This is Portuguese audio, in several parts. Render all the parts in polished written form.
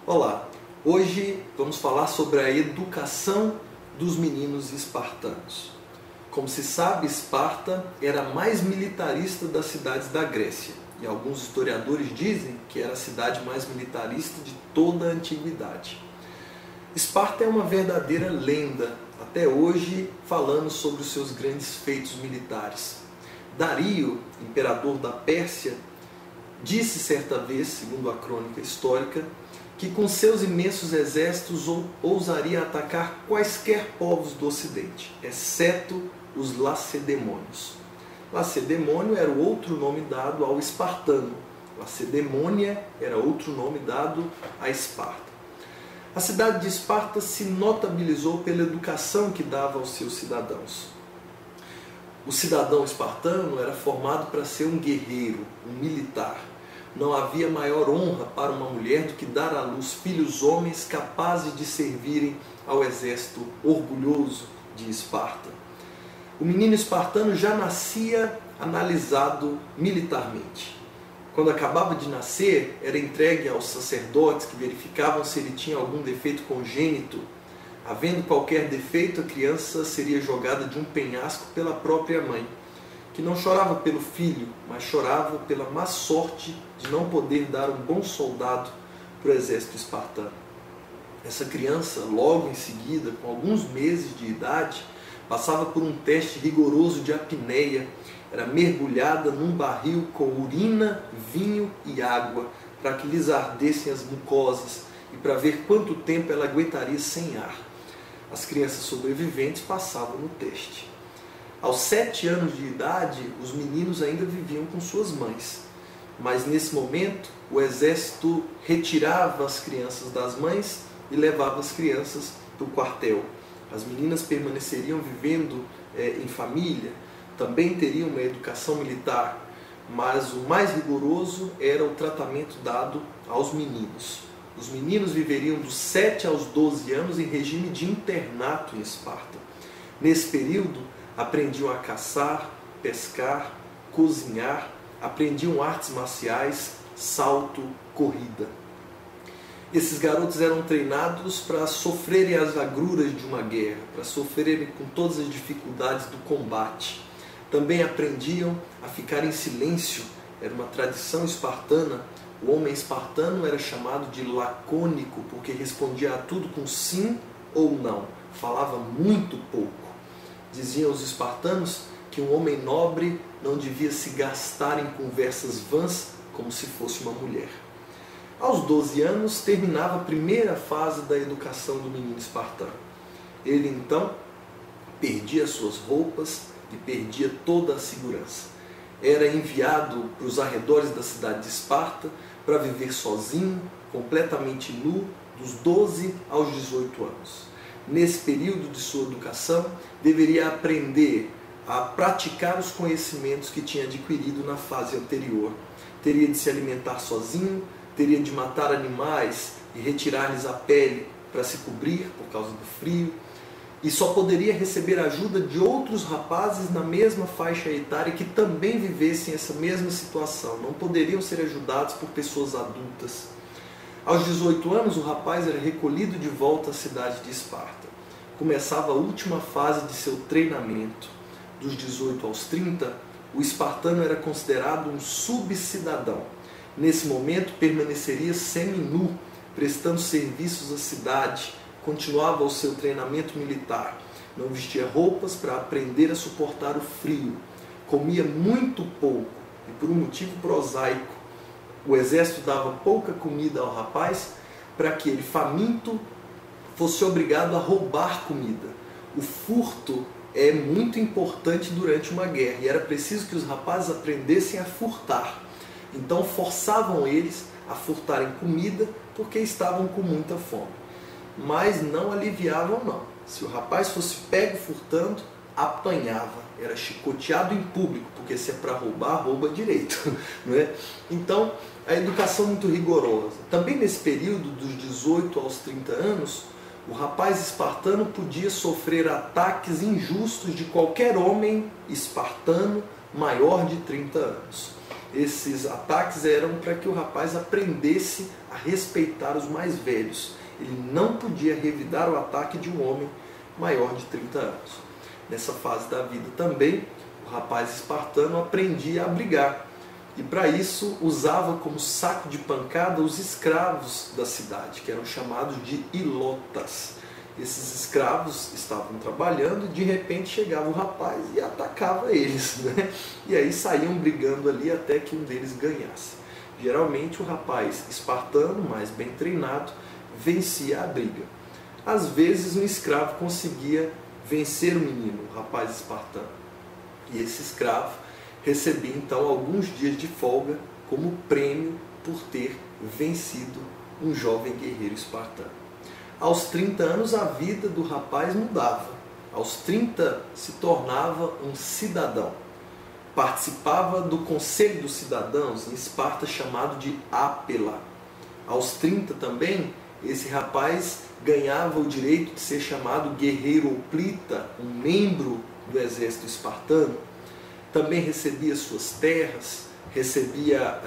Olá, hoje vamos falar sobre a educação dos meninos espartanos. Como se sabe, Esparta era a mais militarista das cidades da Grécia, e alguns historiadores dizem que era a cidade mais militarista de toda a antiguidade. Esparta é uma verdadeira lenda, até hoje falando sobre os seus grandes feitos militares. Dario, imperador da Pérsia, disse certa vez, segundo a crônica histórica, que com seus imensos exércitos ousaria atacar quaisquer povos do Ocidente, exceto os lacedemônios. Lacedemônio era o outro nome dado ao espartano. Lacedemônia era outro nome dado a Esparta. A cidade de Esparta se notabilizou pela educação que dava aos seus cidadãos. O cidadão espartano era formado para ser um guerreiro, um militar. Não havia maior honra para uma mulher do que dar à luz filhos homens capazes de servirem ao exército orgulhoso de Esparta. O menino espartano já nascia analisado militarmente. Quando acabava de nascer, era entregue aos sacerdotes que verificavam se ele tinha algum defeito congênito. Havendo qualquer defeito, a criança seria jogada de um penhasco pela própria mãe, que não chorava pelo filho, mas chorava pela má sorte de não poder dar um bom soldado para o exército espartano. Essa criança, logo em seguida, com alguns meses de idade, passava por um teste rigoroso de apneia, era mergulhada num barril com urina, vinho e água, para que lhes ardessem as mucosas e para ver quanto tempo ela aguentaria sem ar. As crianças sobreviventes passavam no teste. Aos 7 anos de idade, os meninos ainda viviam com suas mães. Mas nesse momento, o exército retirava as crianças das mães e levava as crianças para o quartel. As meninas permaneceriam vivendo em família, também teriam uma educação militar, mas o mais rigoroso era o tratamento dado aos meninos. Os meninos viveriam dos 7 aos 12 anos em regime de internato em Esparta. Nesse período, aprendiam a caçar, pescar, cozinhar, aprendiam artes marciais, salto, corrida. Esses garotos eram treinados para sofrerem as agruras de uma guerra, para sofrerem com todas as dificuldades do combate. Também aprendiam a ficar em silêncio, era uma tradição espartana. O homem espartano era chamado de lacônico, porque respondia a tudo com sim ou não, falava muito pouco. Diziam os espartanos que um homem nobre não devia se gastar em conversas vãs como se fosse uma mulher. Aos 12 anos terminava a primeira fase da educação do menino espartano. Ele então perdia suas roupas e perdia toda a segurança. Era enviado para os arredores da cidade de Esparta para viver sozinho, completamente nu, dos 12 aos 18 anos. Nesse período de sua educação, deveria aprender a praticar os conhecimentos que tinha adquirido na fase anterior. Teria de se alimentar sozinho, teria de matar animais e retirar-lhes a pele para se cobrir por causa do frio, e só poderia receber ajuda de outros rapazes na mesma faixa etária que também vivessem essa mesma situação. Não poderiam ser ajudados por pessoas adultas. Aos 18 anos, o rapaz era recolhido de volta à cidade de Esparta. Começava a última fase de seu treinamento. Dos 18 aos 30, o espartano era considerado um subcidadão. Nesse momento, permaneceria semi-nu, prestando serviços à cidade, continuava o seu treinamento militar, não vestia roupas para aprender a suportar o frio, comia muito pouco e por um motivo prosaico. O exército dava pouca comida ao rapaz para que ele, faminto, fosse obrigado a roubar comida. O furto é muito importante durante uma guerra e era preciso que os rapazes aprendessem a furtar. Então forçavam eles a furtarem comida porque estavam com muita fome. Mas não aliviavam não. Se o rapaz fosse pego furtando, apanhava, era chicoteado em público, porque se é para roubar, rouba direito, não é? Então, a educação muito rigorosa. Também nesse período, dos 18 aos 30 anos, o rapaz espartano podia sofrer ataques injustos de qualquer homem espartano maior de 30 anos. Esses ataques eram para que o rapaz aprendesse a respeitar os mais velhos. Ele não podia revidar o ataque de um homem maior de 30 anos. Nessa fase da vida também, o rapaz espartano aprendia a brigar. E para isso usava como saco de pancada os escravos da cidade, que eram chamados de ilotas. Esses escravos estavam trabalhando e de repente chegava o rapaz e atacava eles, né? E aí saíam brigando ali até que um deles ganhasse. Geralmente o rapaz espartano, mais bem treinado, vencia a briga. Às vezes um escravo conseguia vencer o menino, o rapaz espartano. E esse escravo recebia então alguns dias de folga como prêmio por ter vencido um jovem guerreiro espartano. Aos 30 anos a vida do rapaz mudava. Aos 30 se tornava um cidadão. Participava do Conselho dos Cidadãos em Esparta, chamado de Ápela. Aos 30 também, esse rapaz ganhava o direito de ser chamado guerreiro hoplita, um membro do exército espartano. Também recebia suas terras, recebia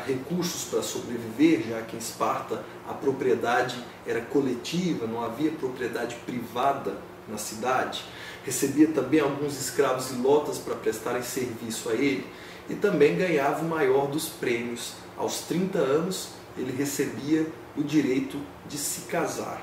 recursos para sobreviver, já que em Esparta a propriedade era coletiva, não havia propriedade privada na cidade. Recebia também alguns escravos ilotas para prestarem serviço a ele e também ganhava o maior dos prêmios. Aos 30 anos ele recebia o direito de se casar.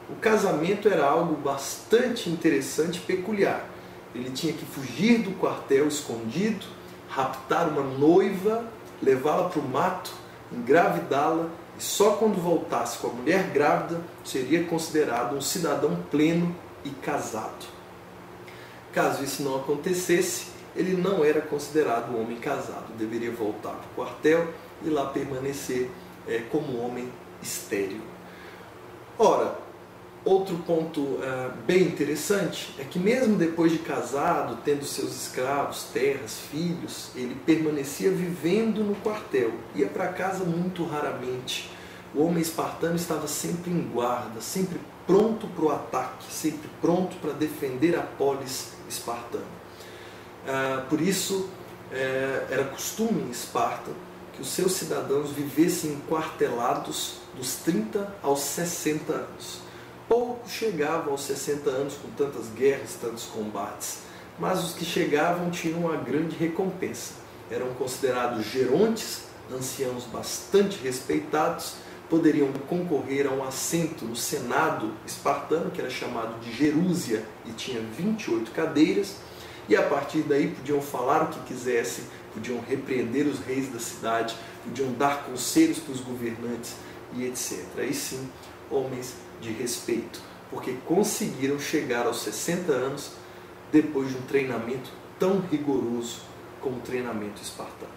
O casamento era algo bastante interessante e peculiar. Ele tinha que fugir do quartel escondido, raptar uma noiva, levá-la para o mato, engravidá-la e só quando voltasse com a mulher grávida seria considerado um cidadão pleno e casado. Caso isso não acontecesse, ele não era considerado um homem casado, deveria voltar para o quartel e lá permanecer como homem estéril. Ora, outro ponto bem interessante é que mesmo depois de casado, tendo seus escravos, terras, filhos, ele permanecia vivendo no quartel, ia para casa muito raramente. O homem espartano estava sempre em guarda, sempre pronto para o ataque, sempre pronto para defender a polis espartana. Por isso, era costume em Esparta que os seus cidadãos vivessem enquartelados dos 30 aos 60 anos. Poucos chegavam aos 60 anos com tantas guerras, tantos combates, mas os que chegavam tinham uma grande recompensa. Eram considerados gerontes, anciãos bastante respeitados, poderiam concorrer a um assento no Senado espartano, que era chamado de Gerúsia, e tinha 28 cadeiras, e a partir daí podiam falar o que quisessem, podiam repreender os reis da cidade, podiam dar conselhos para os governantes e etc. Aí sim, homens de respeito, porque conseguiram chegar aos 60 anos depois de um treinamento tão rigoroso como o treinamento espartano.